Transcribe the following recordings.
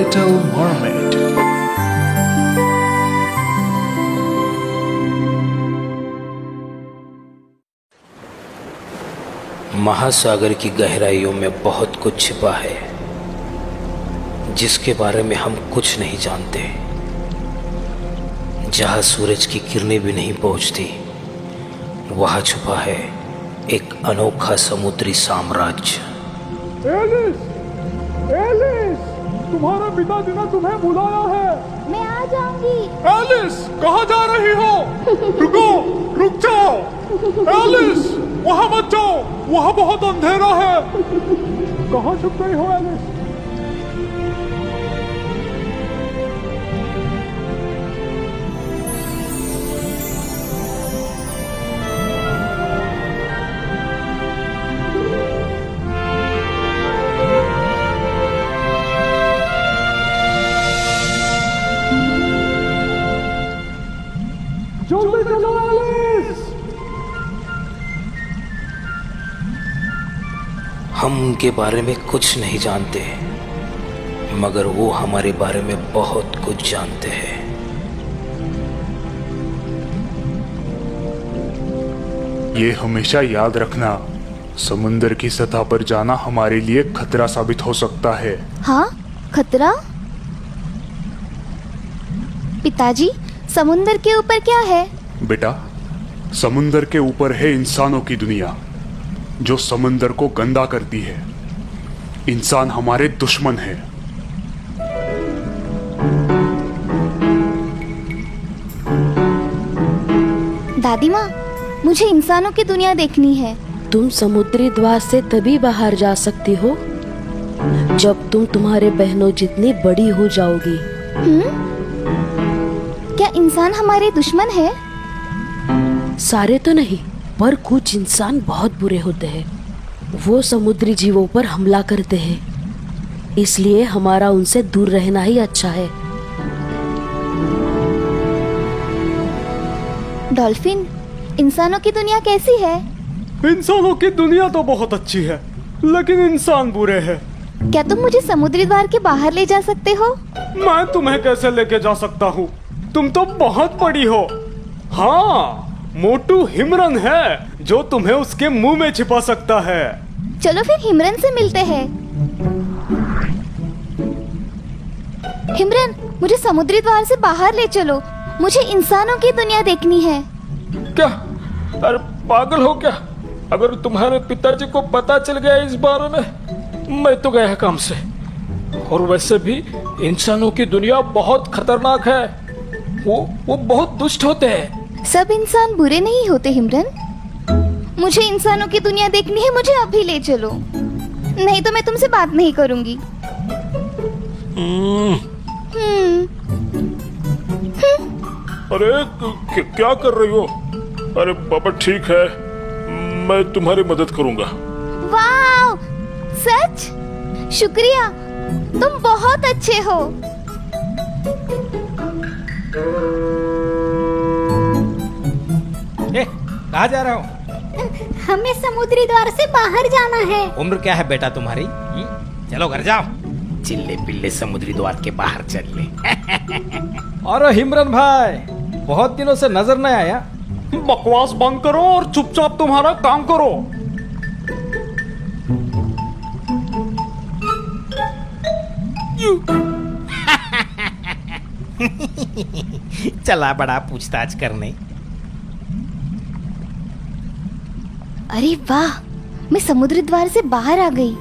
Little Mermaid। महासागर की गहराइयों में बहुत कुछ छिपा है जिसके बारे में हम कुछ नहीं जानते। जहां सूरज की किरणें भी नहीं पहुंचती, वहां छुपा है एक अनोखा समुद्री साम्राज्य। एलिस, एलिस, तुम्हारे पिताजी ने तुम्हें बुलाया है। मैं आ जाऊंगी। एलिस, कहाँ जा रही हो? रुको, रुक जाओ। एलिस, वहाँ मत जाओ, वहाँ बहुत अंधेरा है। कहाँ छुप गई हो एलिस? जल्दी चलो एलिस। हम उनके बारे में कुछ नहीं जानते, मगर वो हमारे बारे में बहुत कुछ जानते हैं। ये हमेशा याद रखना, समुंदर की सतह पर जाना हमारे लिए खतरा साबित हो सकता है। हाँ, खतरा? पिताजी, समुंदर के ऊपर क्या है? बेटा, समुंदर के ऊपर है इंसानों की दुनिया, जो समुंदर को गंदा करती है। इंसान हमारे दुश्मन है। दादी माँ, मुझे इंसानों की दुनिया देखनी है। तुम समुद्री द्वार से तभी बाहर जा सकती हो जब तुम तुम्हारे बहनों जितनी बड़ी हो जाओगी। क्या इंसान हमारे दुश्मन है? सारे तो नहीं, पर कुछ इंसान बहुत बुरे होते हैं। वो समुद्री जीवों पर हमला करते हैं, इसलिए हमारा उनसे दूर रहना ही अच्छा है। डॉल्फिन, इंसानों की दुनिया कैसी है? इंसानों की दुनिया तो बहुत अच्छी है, लेकिन इंसान बुरे हैं। क्या तुम मुझे समुद्री द्वार के बाहर ले जा सकते हो? मैं तुम्हें कैसे लेके जा सकता हूँ? तुम तो बहुत बड़ी हो। हाँ, मोटू हिमरन है जो तुम्हें उसके मुंह में छिपा सकता है। चलो फिर हिमरन से मिलते हैं। हिमरन, मुझे समुद्री द्वार से बाहर ले चलो। मुझे इंसानों की दुनिया देखनी है। क्या? अरे पागल हो क्या? अगर तुम्हारे पिताजी को पता चल गया इस बारे में, मैं तो गया काम से। और वैसे भी इंसानों की दुनिया बहुत खतरनाक है। वो बहुत दुष्ट होते हैं। सब इंसान बुरे नहीं होते हिमरन। मुझे इंसानों की दुनिया देखनी है, मुझे अभी ले चलो, नहीं तो मैं तुमसे बात नहीं करूंगी। अरे क्या कर रही हो? अरे बाबा ठीक है, मैं तुम्हारी मदद करूंगा। वाह, सच? शुक्रिया, तुम बहुत अच्छे हो। कहाँ जा रहा हो? हमें समुद्री द्वार से बाहर जाना है। उम्र क्या है बेटा तुम्हारी? चलो घर जाओ। चिल्ले पिल्ले समुद्री द्वार के बाहर चल ले। अरे हिमरन भाई, बहुत दिनों से नजर नहीं आया। बकवास बंद करो और चुपचाप तुम्हारा काम करो। चला बड़ा पूछताछ करने। अरे वाह, मैं समुद्री द्वार से बाहर आ गई।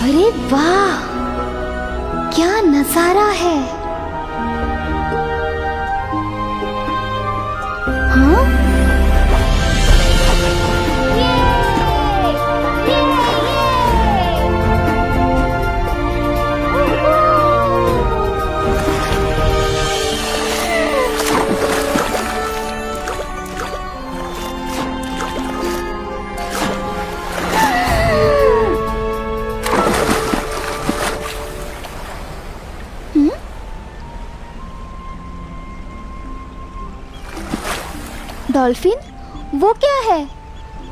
अरे वाह, क्या नजारा है। हाँ? डॉल्फिन, वो क्या है?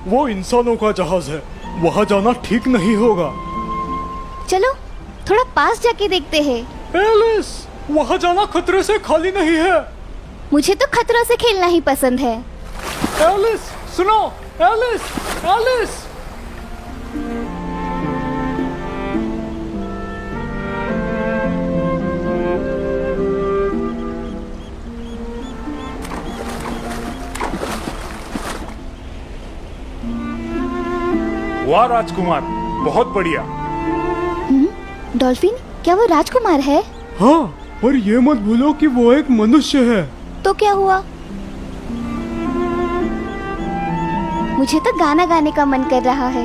वो इंसानों का जहाज है। वहाँ जाना ठीक नहीं होगा। चलो थोड़ा पास जाके देखते हैं। एलिस, वहाँ जाना खतरे से खाली नहीं है। मुझे तो खतरों से खेलना ही पसंद है। एलिस, सुनो। Alice, Alice. वाह राजकुमार, बहुत बढ़िया। डॉल्फिन, क्या वो राजकुमार है? हाँ, पर ये मत भूलो कि वो एक मनुष्य है। तो क्या हुआ? मुझे तो गाना गाने का मन कर रहा है।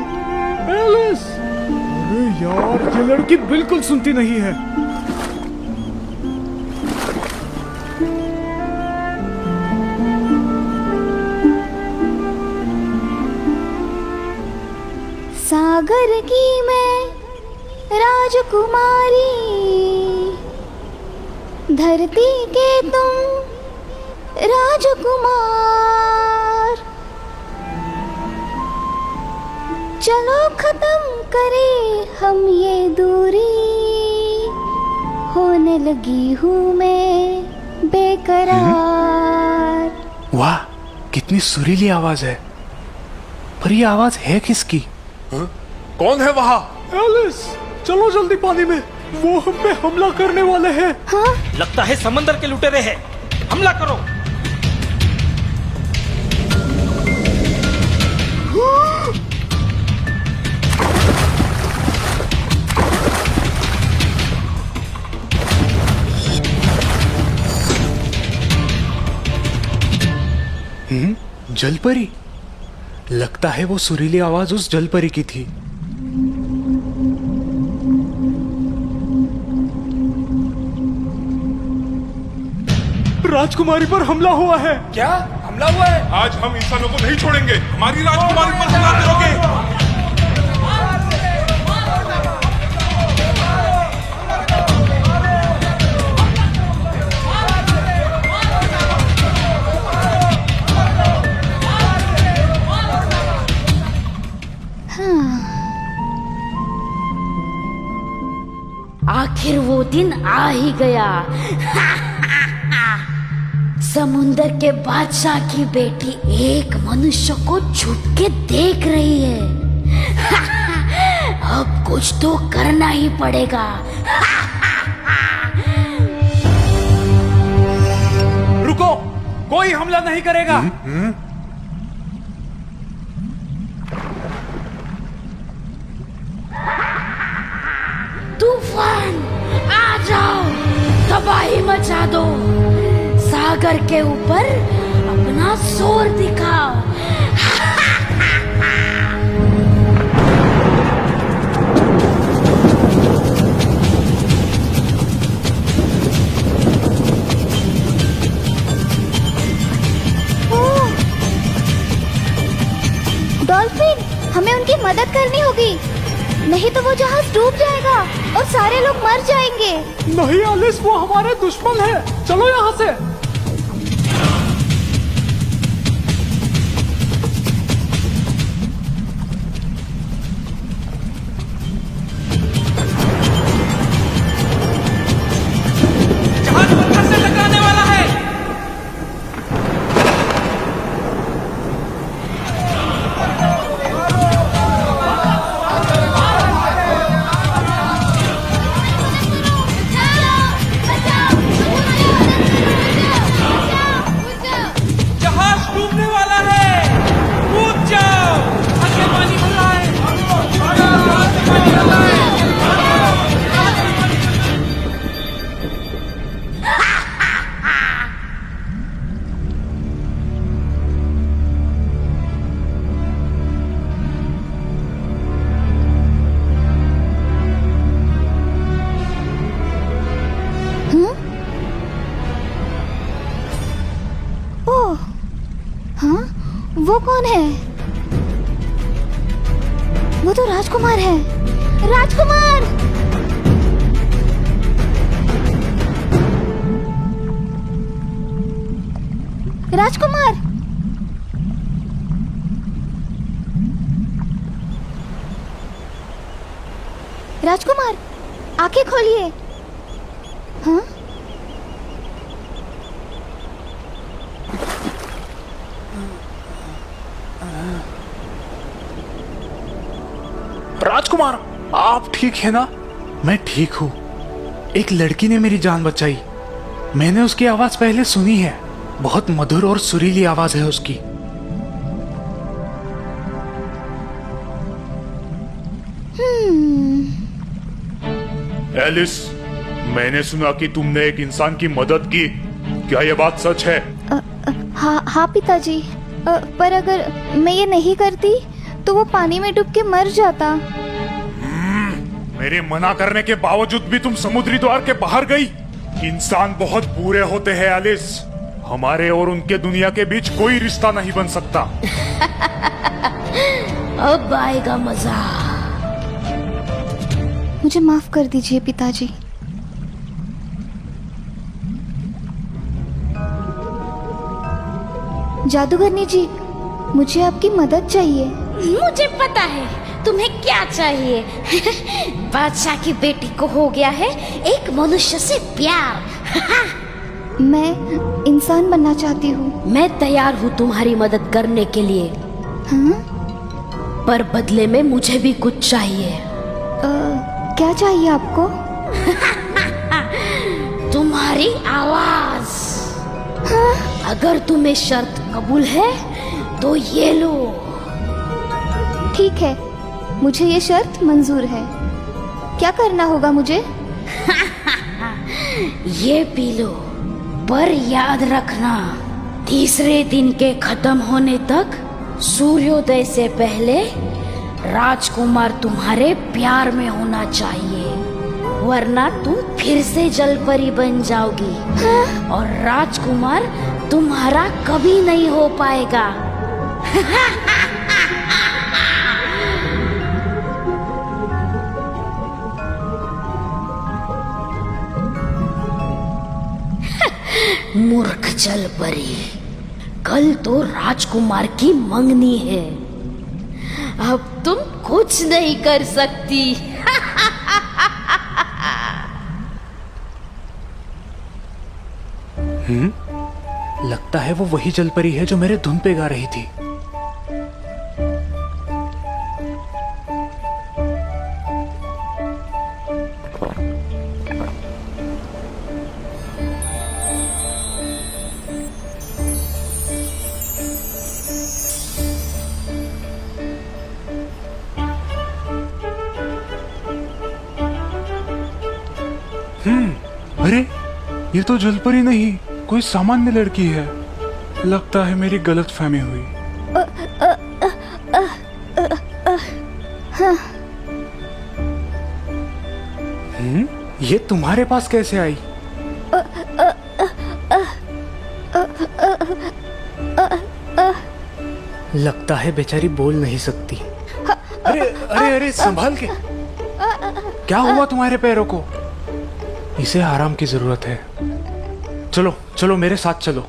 एलिस, अरे यार, ये लड़की बिल्कुल सुनती नहीं है। सागर की मैं राजकुमारी, धरती के तुम राजकुमार, चलो खत्म करें हम ये दूरी, होने लगी हूँ मैं बेकरार। वाह, कितनी सुरीली आवाज है। पर ये आवाज है किसकी? कौन है वहाँ? एलिस, चलो जल्दी पानी में, वो हम पे हमला करने वाले हैं। हाँ? लगता है समंदर के लुटेरे हैं। हमला करो। जलपरी? लगता है वो सुरीली आवाज उस जलपरी की थी। राजकुमारी पर हमला हुआ है। क्या हमला हुआ है? आज हम इंसानों को नहीं छोड़ेंगे। हमारी राजकुमारी पर हमला करोगे? आखिर वो दिन आ ही गया। समुंदर के बादशाह की बेटी एक मनुष्य को छुप के देख रही है। अब कुछ तो करना ही पड़ेगा। रुको, कोई हमला नहीं करेगा। तूफान आ जाओ, तबाही मचा दो, सागर के ऊपर अपना जोर दिखाओ। डॉल्फिन, हमें उनकी मदद करनी होगी, नहीं तो वो जहाज डूब जाएगा और सारे लोग मर जाएंगे। नहीं एलिस, वो हमारे दुश्मन है। चलो यहाँ से। जहाज पत्थर से टकराने वाला है। जहाज डूबने वाला है। कूद जाओ, आगे पानी भर रहा है। पानी भर रहा है। ओह, हाँ? वो कौन है? वो तो राजकुमार है। राजकुमार! राजकुमार! राजकुमार, आंखें खोलिए। हाँ? राजकुमार, आप ठीक है ना? मैं ठीक हूँ। एक लड़की ने मेरी जान बचाई। मैंने उसकी आवाज पहले सुनी है। बहुत मधुर और सुरीली आवाज है उसकी। एलिस, मैंने सुना कि तुमने एक इंसान की मदद की। क्या यह बात सच है? हाँ पिताजी, पर अगर मैं ये नहीं करती तो वो पानी में डूब के मर जाता। मेरे मना करने के बावजूद भी तुम समुद्री द्वार के बाहर गई। इंसान बहुत बुरे होते हैं एलिस। हमारे और उनके दुनिया के बीच कोई रिश्ता नहीं बन सकता। अब आएगा मजा। मुझे माफ कर दीजिए पिताजी। जादूगरनी जी, मुझे आपकी मदद चाहिए। मुझे पता है तुम्हें क्या चाहिए। बादशाह की बेटी को हो गया है एक मनुष्य से प्यार। मैं इंसान बनना चाहती हूँ। मैं तैयार हूँ तुम्हारी मदद करने के लिए। हाँ? पर बदले में मुझे भी कुछ चाहिए। क्या चाहिए आपको? तुम्हारी आवाज। हाँ? अगर तुम्हें शर्त कबूल है तो ये लो। ठीक है, मुझे ये शर्त मंजूर है। क्या करना होगा मुझे? ये पी लो, पर याद रखना तीसरे दिन के खत्म होने तक सूर्योदय से पहले राजकुमार तुम्हारे प्यार में होना चाहिए, वरना तुम फिर से जलपरी बन जाओगी। हाँ? और राजकुमार तुम्हारा कभी नहीं हो पाएगा। मूर्ख जलपरी, कल तो राजकुमार की मंगनी है। अब तुम कुछ नहीं कर सकती। लगता है वो वही जलपरी है जो मेरे धुन पे गा रही थी। अरे, ये तो जलपरी नहीं, कोई सामान्य लड़की है। लगता है मेरी गलतफहमी हुई। ये तुम्हारे पास कैसे आई? लगता है बेचारी बोल नहीं सकती। अरे अरे अरे, संभाल के। क्या हुआ तुम्हारे पैरों को? इसे आराम की जरूरत है। चलो चलो, मेरे साथ चलो।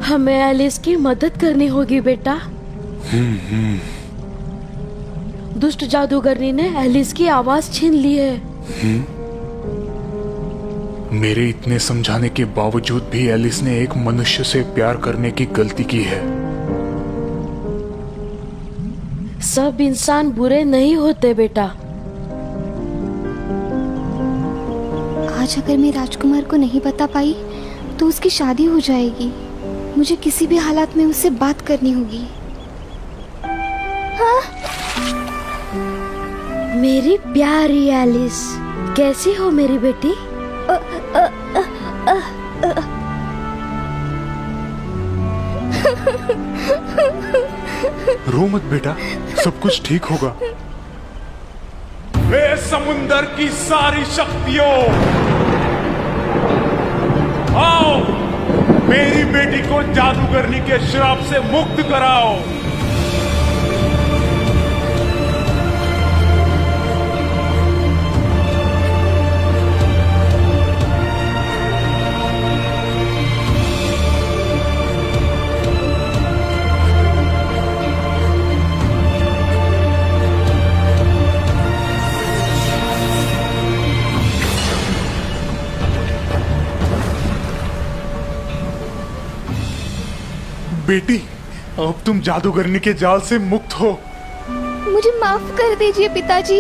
हमें एलिस की मदद करनी होगी बेटा। दुष्ट जादूगरनी ने एलिस की आवाज छीन ली है। मेरे इतने समझाने के बावजूद भी एलिस ने एक मनुष्य से प्यार करने की गलती की है। सब इंसान बुरे नहीं होते बेटा। आज अगर मैं राजकुमार को नहीं बता पाई तो उसकी शादी हो जाएगी। मुझे किसी भी हालात में उससे बात करनी होगी। हाँ? मेरी प्यारी एलिस, कैसी हो मेरी बेटी? रो मत बेटा, सब कुछ ठीक होगा। वे समुंदर की सारी शक्तियों, आओ मेरी बेटी को जादूगरनी के श्राप से मुक्त कराओ। बेटी, अब तुम जादूगरनी के जाल से मुक्त हो। मुझे माफ कर दीजिए पिताजी।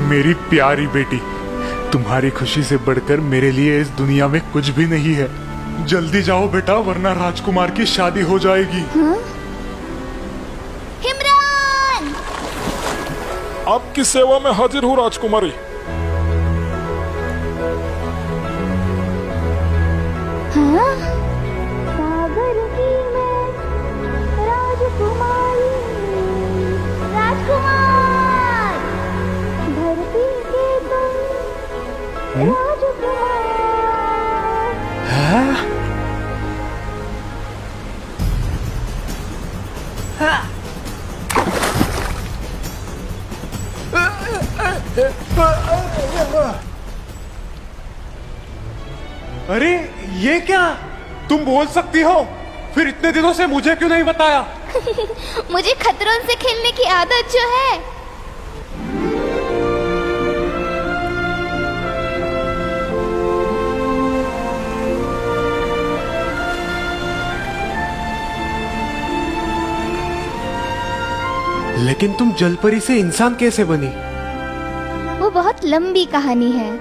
मेरी प्यारी बेटी, तुम्हारी खुशी से बढ़कर मेरे लिए इस दुनिया में कुछ भी नहीं है। जल्दी जाओ बेटा, वरना राजकुमार की शादी हो जाएगी। हिमरान! आपकी सेवा में हाजिर हूँ राजकुमारी। हाँ? सागर की मैं राजकुमारी, राजकुमार! धरती के तुम राजकुमार। अरे ये क्या? तुम बोल सकती हो, फिर इतने दिनों से मुझे क्यों नहीं बताया? मुझे खतरों से खेलने की आदत जो है। लेकिन तुम जलपरी से इंसान कैसे बनी? वो बहुत लंबी कहानी है।